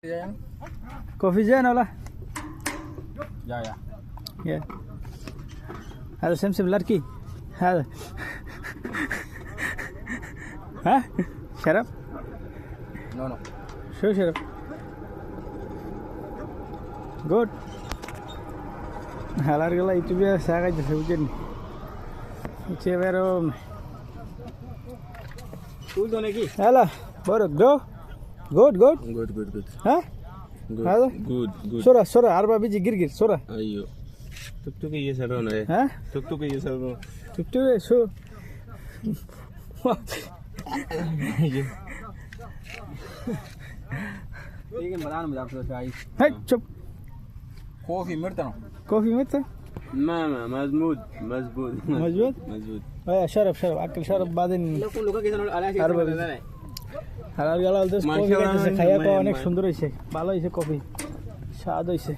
Coffee Jen, hola. Yeah. Yeah. هذا سمسم لركي هذا ها شرب No. شو شرب good هلا itu biasa aja hujan cewek Cool done ki? هلا borok do good Good. ها هذا Good. سورة 4 بيجي جرجر سورة Ayo. Tuk ये sir रहा है. ها Tuk ये sir रहा. تكتب شو ठीक है बताना मुझे आपसे चाहिए. هاي شوف Coffee مرتنا. كوفي متى ما مزبوط. مزبوط شرب اكل شرب بعدين लोग लोग कैसे आला से अरे करना है. হালাল গালাল তো কফি খাইতেছে খাইয়া তো অনেক সুন্দর হইছে ভালো হইছে কফি স্বাদ হইছে